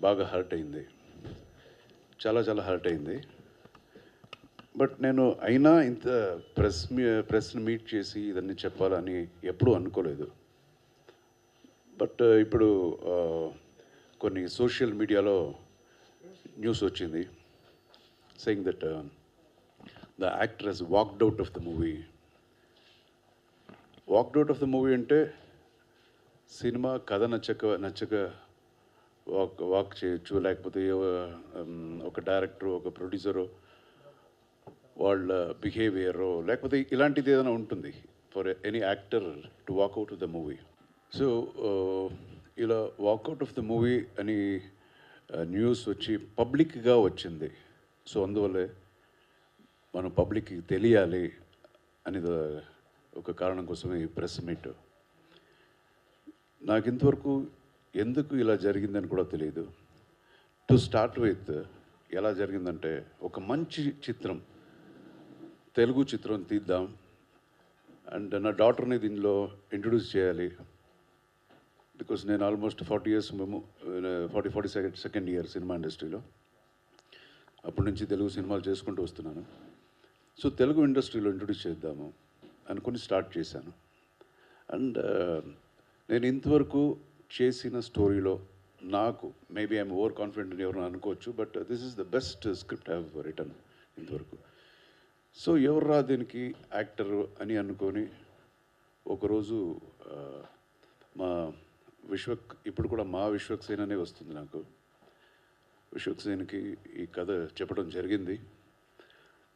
బాగా హర్ట్ అయింది. చాలా చాలా హర్ట్ అయింది. బట్ నేను అయినా ఇంత ప్రెస్ని మీట్ చేసి ఇదన్నీ చెప్పాలని ఎప్పుడూ అనుకోలేదు. బట్ ఇప్పుడు కొన్ని సోషల్ మీడియాలో న్యూస్ వచ్చింది saying that the actor he's walked out of the movie. Walked out of the movie అంటే సినిమా కథ నచ్చక వాక్ చేయొచ్చు, లేకపోతే ఒక డైరెక్టరు, ఒక ప్రొడ్యూసరు వాళ్ళ బిహేవియరు, లేకపోతే ఇలాంటిది ఏదైనా ఉంటుంది for any actor to walk out of the movie. So ఇలా వాక్అవుట్ ఆఫ్ ద మూవీ అని న్యూస్ వచ్చి పబ్లిక్గా వచ్చింది. సో అందువల్లే మనం పబ్లిక్కి తెలియాలి అనేది ఒక కారణం కోసమే ఈ ప్రెస్ మీట్. నాకు ఇంతవరకు ఎందుకు ఇలా జరిగిందని కూడా తెలియదు. టు స్టార్ట్ విత్ ఎలా జరిగిందంటే, ఒక మంచి చిత్రం, తెలుగు చిత్రం తీద్దాం అండ్ నా డాటర్ని దీనిలో ఇంట్రొడ్యూస్ చేయాలి. బికాస్ నేను ఆల్మోస్ట్ 40 years మేము 42nd year సినిమా ఇండస్ట్రీలో. అప్పటి నుంచి తెలుగు సినిమాలు చేసుకుంటూ వస్తున్నాను. సో తెలుగు ఇండస్ట్రీలో ఇంట్రొడ్యూస్ చేద్దాము అనుకుని స్టార్ట్ చేశాను. అండ్ నేను ఇంతవరకు చేసిన స్టోరీలో నాకు మేబీ ఐఎమ్ ఓవర్ కాన్ఫిడెంట్ అని ఎవరైనా అనుకోవచ్చు, but this is the best script I have written ఇంతవరకు. సో ఎవర్రా దీనికి యాక్టర్ అని అనుకొని ఒకరోజు మా ఇప్పుడు కూడా మా విశ్వక్సేననే వస్తుంది నాకు. విశ్వక్సేన్కి ఈ కథ చెప్పడం జరిగింది.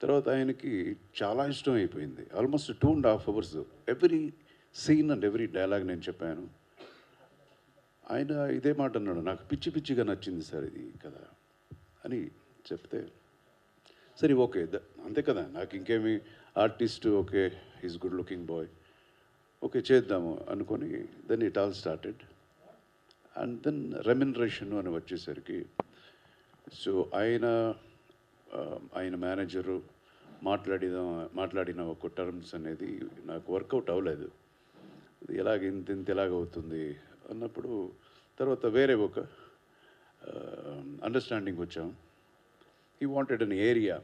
తర్వాత ఆయనకి చాలా ఇష్టం అయిపోయింది. Almost 2.5 hours every scene and every dialogue నేను చెప్పాను. ఆయన ఇదే మాట అన్నాడు, నాకు పిచ్చి పిచ్చిగా నచ్చింది సార్ ఇది కదా అని చెప్తే, సరే ఓకే అంతే కదా, నాకు ఇంకేమి artist, okay he's good looking boy, okay చేద్దాము అనుకొని then it all started. And then remuneration అని వచ్చేసరికి, సో ఆయన మేనేజరు మాట్లాడిన ఒక టర్మ్స్ అనేది నాకు వర్కౌట్ అవ్వలేదు. ఇంత ఎలాగవుతుంది అన్నప్పుడు తర్వాత వేరే ఒక అండర్స్టాండింగ్ వచ్చాం. హీ వాంటెడ్ అన్ ఏరియా,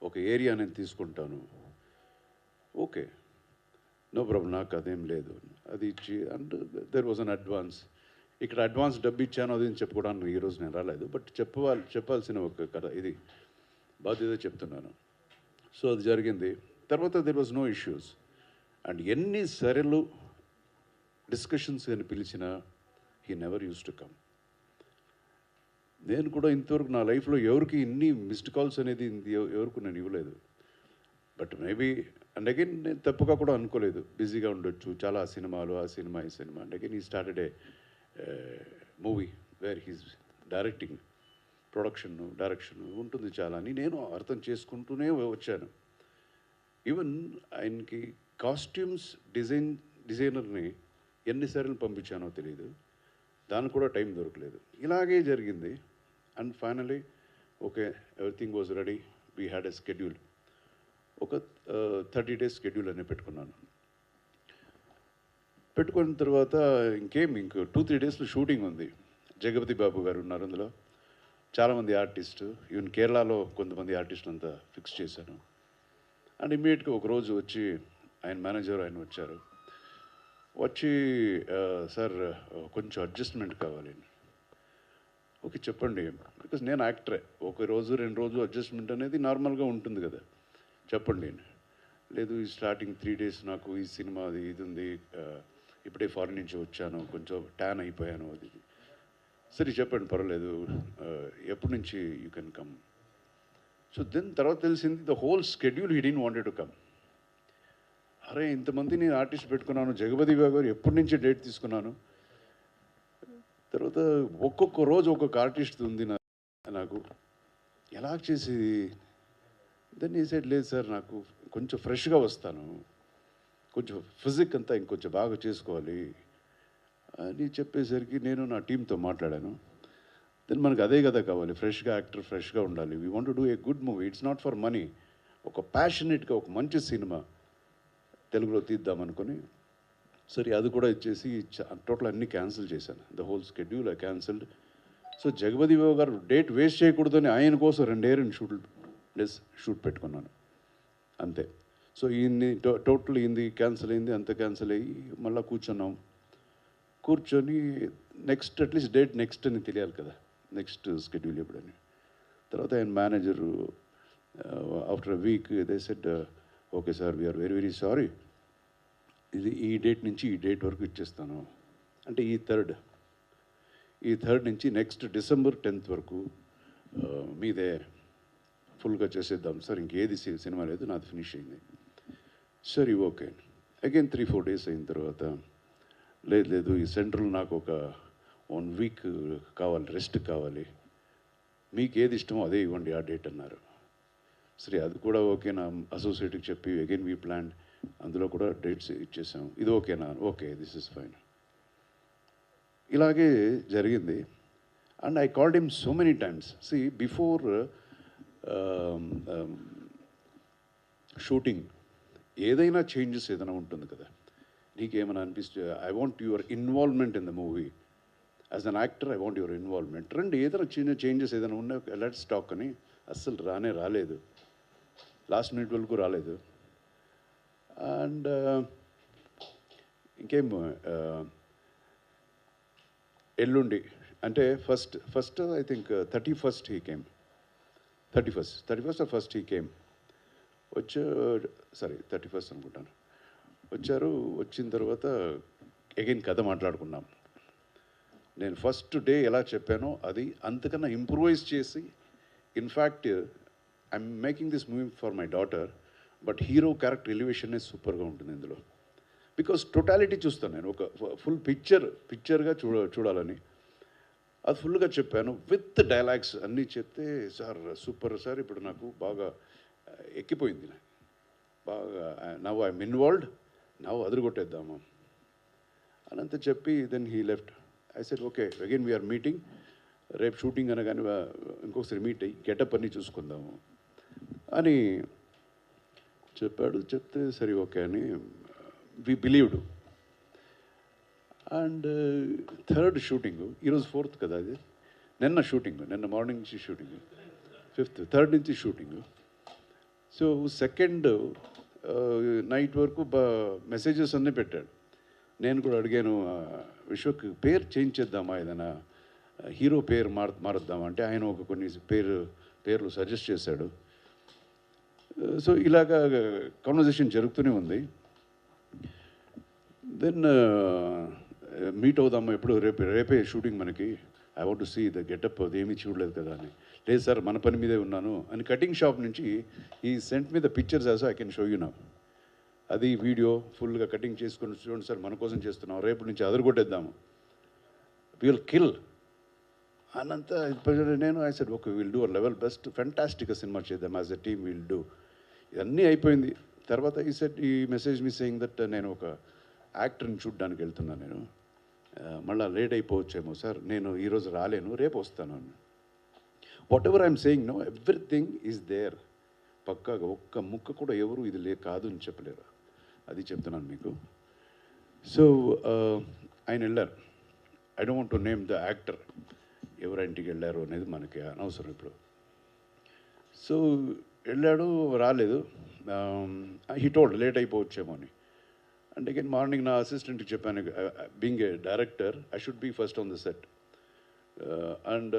ఒక ఏరియా నేను తీసుకుంటాను, ఓకే నో ప్రాబ్లం, నాకు అదేం లేదు అది ఇచ్చి. And there was an advance. ఇక్కడ అడ్వాన్స్ డబ్బు ఇచ్చాను అది చెప్పుకోవడానికి ఈరోజు నేను రాలేదు, బట్ చెప్పాల్సిన ఒక కథ ఇది, బాధ్యత చెప్తున్నాను. సో అది జరిగింది. తర్వాత there was no issues. And ఎన్ని సరెలు డిస్కషన్స్ అని పిలిచినా he never use to come. నేను కూడా ఇంతవరకు నా లైఫ్లో ఎవరికి ఇన్ని మిస్డ్ కాల్స్ అనేది ఎవరికి నేను ఇవ్వలేదు. బట్ మేబీ అండ్ అగైన్ నేను తప్పుగా కూడా అనుకోలేదు, బిజీగా ఉండొచ్చు, చాలా సినిమాలు, ఆ సినిమా ఈ సినిమా. అండ్ అగైన్ ఈ started a movie where he's directing, direction ఉంటుంది చాలా అని నేను అర్థం చేసుకుంటూనే వచ్చాను. ఈవెన్ ఆయనకి కాస్ట్యూమ్స్ డిజైనర్ని ఎన్నిసార్లు పంపించానో తెలియదు, దానికి కూడా టైం దొరకలేదు. ఇలాగే జరిగింది. And finally okay, everything was ready, we had a schedule. ఒక 30 days స్కెడ్యూల్ అని పెట్టుకున్నాను. పెట్టుకున్న తర్వాత ఇంకో 2-3 daysలో షూటింగ్ ఉంది. జగపతి బాబు గారు ఉన్నారు అందులో, చాలామంది ఆర్టిస్టు, ఈవెన్ కేరళలో కొంతమంది ఆర్టిస్టులు అంతా ఫిక్స్ చేశాను. అండ్ ఇమ్మీడియట్గా ఒకరోజు వచ్చి ఆయన మేనేజర్ ఆయన వచ్చి సార్ కొంచెం అడ్జస్ట్మెంట్ కావాలి. ఓకే చెప్పండి, బికాస్ నేను యాక్టరే, 1 రోజు 2 రోజులు అడ్జస్ట్మెంట్ అనేది నార్మల్గా ఉంటుంది కదా, చెప్పండి. లేదు ఈ స్టార్టింగ్ 3 days నాకు ఈ సినిమా ఇది ఉంది, ఇప్పుడే ఫారిన్ నుంచి వచ్చాను, కొంచెం ట్యాన్ అయిపోయాను, అది సరే చెప్పండి పర్వాలేదు, ఎప్పటి నుంచి you can come. So then తర్వాత తెలిసింది the whole schedule he didn't wanted to come. అరే ఇంతమంది నేను ఆర్టిస్ట్ పెట్టుకున్నాను, జగపతి బాబు గారు ఎప్పటి నుంచి డేట్ తీసుకున్నాను, తర్వాత ఒక్కొక్క రోజు ఒక్కొక్క ఆర్టిస్ట్ ఉంది నాకు ఎలా చేసి. దెన్ ఈ సైడ్ లేదు సార్, నాకు కొంచెం ఫ్రెష్గా వస్తాను, కొంచెం ఫిజిక్ అంతా ఇంకొంచెం బాగా చేసుకోవాలి అని చెప్పేసరికి నేను నా టీంతో మాట్లాడాను. దెన్ మనకు అదే కదా కావాలి, ఫ్రెష్గా యాక్టర్ ఫ్రెష్గా ఉండాలి, we want to do a good movie, it's not for money, ఒక ప్యాషనేట్గా ఒక మంచి సినిమా తెలుగులో తీద్దామనుకొని సరే అది కూడా ఇచ్చేసి టోటల్ అన్నీ క్యాన్సిల్ చేశాను. The whole schedule I cancelled. So Jagapathi Babu గారు డేట్ వేస్ట్ చేయకూడదని ఆయన కోసం 2 డేస్ షూట్ పెట్టుకున్నాను అంతే. సో ఈయన్ని టోటల్ ఈయనది క్యాన్సిల్ అయింది, అంత క్యాన్సిల్ అయ్యి మళ్ళీ కూర్చొని నెక్స్ట్ అట్లీస్ట్ డేట్ నెక్స్ట్ అని తెలియాలి కదా, నెక్స్ట్ షెడ్యూల్ ఎప్పుడని. తర్వాత ఆయన manager after week they said okay sir we're very very sorry, ఇది ఈ డేట్ నుంచి ఈ డేట్ వరకు ఇచ్చేస్తాను అంటే ఈ థర్డ్ నుంచి నెక్స్ట్ December 10th వరకు మీదే ఫుల్గా చేసేద్దాం సార్, ఇంకేది సినిమా లేదు, నాది ఫినిష్ అయింది. సరే ఓకే. అగైన్ 3-4 డేస్ అయిన తర్వాత లేదు ఈ సెంట్రల్ నాకు ఒక 1 వీక్ కావాలి, రెస్ట్ కావాలి, మీకు ఏది ఇష్టమో అదే ఇవ్వండి ఆ డేట్ అన్నారు. సరే అది కూడా ఓకే, నా అసోసియేట్కి చెప్పి అగైన్ వీ ప్లాన్, అందులో కూడా డేట్స్ ఇచ్చేసాం. ఇది ఓకేనా? Okay, this is fine. ఇలాగే జరిగింది. And I called him so many times. See before shooting ఏదైనా చేంజెస్ ఏదైనా ఉంటుంది కదా, నీకేమైనా అనిపిస్తే I want your involvement in the movie as an actor, I want your involvement. రండి, ఏదైనా చిన్న చేంజెస్ ఏదైనా ఉన్నా లెట్స్ టాక్ అని. అస్సలు రాలేదు, లాస్ట్ మినిట్ వరకు రాలేదు. అండ్ ఇంకేం ఎల్లుండి అంటే first I think 31st he came, 31st or 1st he came. 31st అనుకుంటాను. వచ్చారు. వచ్చిన తర్వాత అగైన్ కథ మాట్లాడుకున్నాం. నేను ఫస్ట్ డే ఎలా చెప్పానో అది అంతకన్నా ఇంప్రూవైజ్ చేసి, in fact I'm making this movie for my daughter, but hero character elevation సూపర్గా ఉంటుంది ఇందులో. బికాస్ టోటాలిటీ చూస్తాను నేను, ఒక ఫుల్ పిక్చర్గా చూడాలని అది ఫుల్గా చెప్పాను విత్ డైలాగ్స్ అన్నీ చెప్తే సార్ సూపర్ సార్, ఇప్పుడు నాకు బాగా ఎక్కిపోయింది, బాగా నవ్ ఐఎమ్ ఇన్వాల్వ్డ్, నవ్ అదరగొట్టేద్దాము అనంత చెప్పి then he left. I said okay again we're meeting, రేపు షూటింగ్ అనగానే ఇంకొకసారి మీట్ అయ్యి గెటప్ అన్నీ చూసుకుందాము అని చెప్పాడు. చెప్తే సరే ఓకే అని వి బిలీవ్డ్. అండ్ థర్డ్ షూటింగు, ఈరోజు 4th కదా, అది నిన్న మార్నింగ్ నుంచి షూటింగ్, 5th, 3rd నుంచి షూటింగు. సో 2nd నైట్ వరకు మెసేజెస్ అన్నీ పెట్టాడు. నేను కూడా అడిగాను విశ్వక్ పేరు చేంజ్ చేద్దామా, ఏదైనా హీరో పేరు మారుద్దామా అంటే ఆయన ఒక కొన్ని పేర్లు సజెస్ట్ చేశాడు. సో ఇలాగా కాన్వర్జేషన్ జరుగుతూనే ఉంది. దెన్ మీట్ అవుదామా ఎప్పుడు, రేపే షూటింగ్ మనకి, I want to see the getup, అది ఏమీ చూడలేదు కదా అని. లేదు సార్ మన పని మీదే ఉన్నాను అని కటింగ్ షాప్ నుంచి ఈ సెంట్ మీద pictures also I can show you now, అది వీడియో ఫుల్గా కటింగ్ చేసుకొని చూడండి సార్, మన కోసం చేస్తున్నాం, రేపు నుంచి అదరగొట్టేద్దాము, విల్ కిల్ అనంత. నేను I said okay will do our level best, ఫెంటాస్టిక్గా సినిమా చేద్దాం, as a team will do. ఇవన్నీ అయిపోయింది. తర్వాత ఈ సెట్ ఈ మెసేజ్ మీ సేయింగ్ దట్ నేను ఒక యాక్టర్ని చూడడానికి వెళ్తున్నాను, నేను మళ్ళీ లేట్ అయిపోవచ్చేమో సార్, నేను ఈరోజు రాలేను, రేపు వస్తాను అని. Whatever I'm saying no, everything is there, పక్కాగా ఒక్క ముక్క కూడా ఎవరు ఇది కాదు అని చెప్పలేరు, అది చెప్తున్నాను మీకు. సో ఆయన వెళ్ళారు. I don't want to name the actor, ఎవరింటికి వెళ్ళారు అనేది మనకి అనవసరం ఇప్పుడు. సో వెళ్ళాడు, రాలేదు. హీ టోల్డ్ లేట్ అయిపోవచ్చేమో అని. అంటే అగైన్ మార్నింగ్ నా అసిస్టెంట్కి చెప్పాను, being a director I should be first on the set. And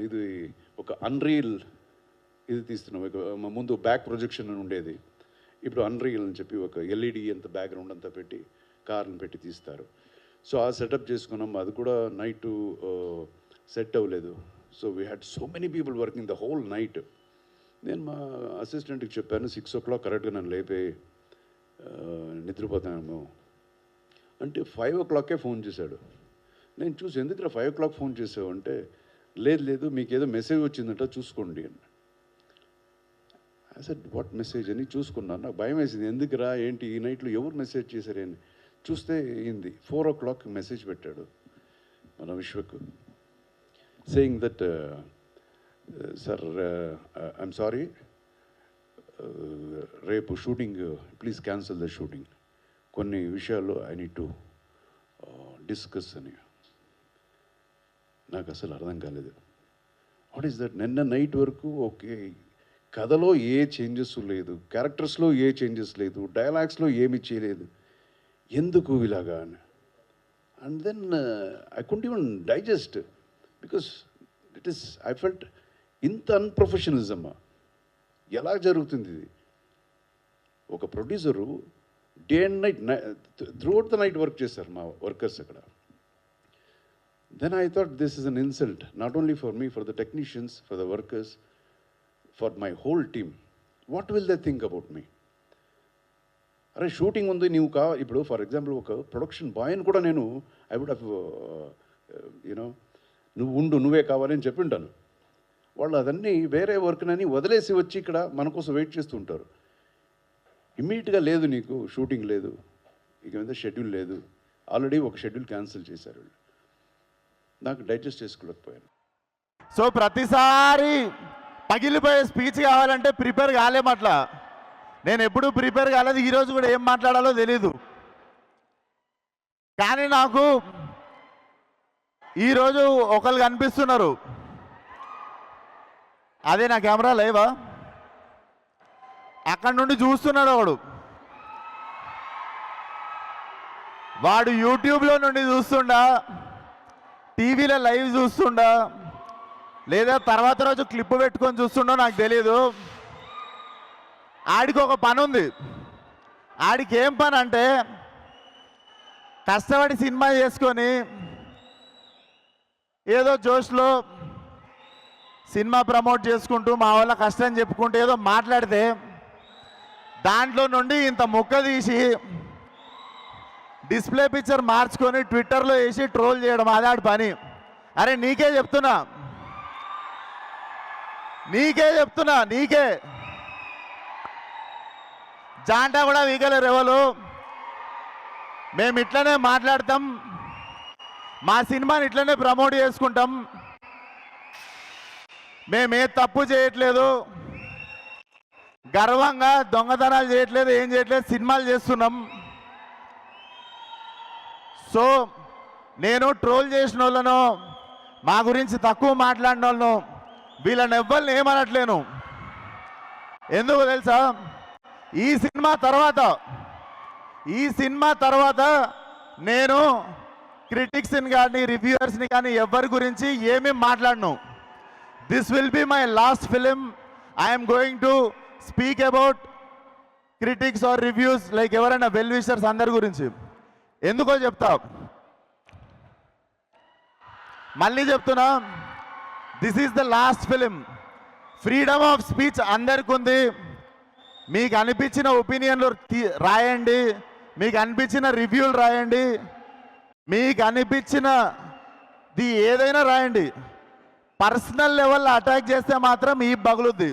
ఇది ఒక అన్రియల్ ఇది తీస్తున్నాం, ముందు బ్యాక్ ప్రొజెక్షన్ అని ఉండేది, ఇప్పుడు అన్రియల్ అని చెప్పి ఒక ఎల్ఈడి అంత బ్యాక్గ్రౌండ్ అంతా పెట్టి కార్ని పెట్టి తీస్తారు. సో ఆ సెటప్ చేసుకున్నాం. అది కూడా నైట్ సెట్ అవ్వలేదు. So we had so many people working the whole night. నేను మా అసిస్టెంట్కి చెప్పాను 6 o'clock కరెక్ట్గా నన్ను లేపే, నిద్రపోతానేమో అంటే 5 o'clock ఫోన్ చేశాడు. నేను చూసి ఎందుకురా 5 o'clock ఫోన్ చేసావు అంటే, లేదు మీకు ఏదో మెసేజ్ వచ్చిందంట చూసుకోండి అని. ఐ సెడ్ వాట్ మెసేజ్ అని చూసుకున్నాను. నాకు భయం వేసింది, ఎందుకురా ఏంటి ఈ నైట్లో ఎవరు మెసేజ్ చేశారని చూస్తే అయింది. 4 o'clock మెసేజ్ పెట్టాడు మన Vishwak, saying that sir I'm sorry, రేపు shooting please cancel the shooting, కొన్ని విషయాలు ఐ నీడ్ టు డిస్కస్ అని. నాకు అసలు అర్థం కాలేదు. What is that? నిన్న నైట్ వరకు ఓకే, కథలో ఏ చేంజెస్ లేదు, క్యారెక్టర్స్లో ఏ చేంజెస్ లేదు, డైలాగ్స్లో ఏమి చేయలేదు, ఎందుకు ఇలాగా అని. And then I couldn't even digest because it is I felt ఇంత అన్ప్రొఫెషనలిజమా, ఎలా జరుగుతుంది ఇది? ఒక producer day and night throughout the night work చేశారు మా వర్కర్స్ అక్కడ. Then I thought this is an insult, not only for me, for the technicians, for the workers, for my whole team. What will they think about me? అరే shooting ఉంది, నీవు ఇప్పుడు for example ఒక production బాయ్ని కూడా నేను I would have you know నువ్వు ఉండు, నువ్వే కావాలని చెప్పి ఉంటాను. వాళ్ళు అదన్నీ వేరే వర్క్నని వదిలేసి వచ్చి ఇక్కడ మన కోసం వెయిట్ చేస్తూ ఉంటారు. ఇమ్మీడియట్గా లేదు, నీకు షూటింగ్ లేదు, ఇక మీద షెడ్యూల్ లేదు, ఆల్రెడీ ఒక షెడ్యూల్ క్యాన్సిల్ చేశారు. నాకు డైజెస్ట్ చేసుకోలేకపోయాను. సో ప్రతిసారి పగిలిపోయే స్పీచ్ కావాలంటే ప్రిపేర్ కాలేమట్లా. నేను ఎప్పుడూ ప్రిపేర్ కాలేదు, ఈరోజు కూడా ఏం మాట్లాడాలో తెలీదు. కానీ నాకు ఈరోజు ఒకళ్ళు కనిపిస్తున్నారు. అదే నా కెమెరా లేవా, అక్కడి నుండి చూస్తున్నాడు ఒకడు. వాడు యూట్యూబ్లో నుండి చూస్తుండా, టీవీలో లైవ్ చూస్తుండా, లేదా తర్వాత రోజు క్లిప్ పెట్టుకొని చూస్తుండో నాకు తెలియదు. ఆడికి ఒక పని ఉంది. ఆడికి ఏం పని అంటే కష్టపడి సినిమా చేసుకొని ఏదో జోష్లో సినిమా ప్రమోట్ చేసుకుంటూ మా వాళ్ళ కష్టం చెప్పుకుంటూ ఏదో మాట్లాడితే దాంట్లో నుండి ఇంత ముక్క తీసి డిస్ప్లే పిక్చర్ మార్చుకొని ట్విట్టర్లో వేసి ట్రోల్ చేయడం, అదాడి పని. అరే నీకే చెప్తున్నా, నీకే జాంటా కూడా వీగలేరు ఎవరు. మేము ఇట్లనే మాట్లాడతాం, మా సినిమాని ఇట్లనే ప్రమోట్ చేసుకుంటాం, మేమే తప్పు చేయట్లేదు, గర్వంగా దొంగతనాలు చేయట్లేదు, ఏం చేయట్లేదు, సినిమాలు చేస్తున్నాం. సో నేను ట్రోల్ చేసిన వాళ్ళను, మా గురించి తక్కువ మాట్లాడిన వాళ్ళను, వీళ్ళని ఎవ్వరిని ఏమనట్లేను. ఎందుకు తెలుసా? ఈ సినిమా తర్వాత నేను క్రిటిక్స్ని కానీ రివ్యూవర్స్ని కానీ ఎవరి గురించి ఏమీ మాట్లాడను. This will be my last film. I'm going to speak about critics or reviews like ఎవరైనా వెల్ విషర్స్ అందరి గురించి. ఎందుకో చెప్తా, మళ్ళీ చెప్తున్నా, this is the last film. Freedom of speech అందరికి ఉంది. మీకు అనిపించిన ఒపీనియన్లు రాయండి, మీకు అనిపించిన రివ్యూలు రాయండి, మీకు అనిపించినది ఏదైనా రాయండి. పర్సనల్ లెవెల్లో అటాక్ చేస్తే మాత్రం ఈ బగులుద్ది.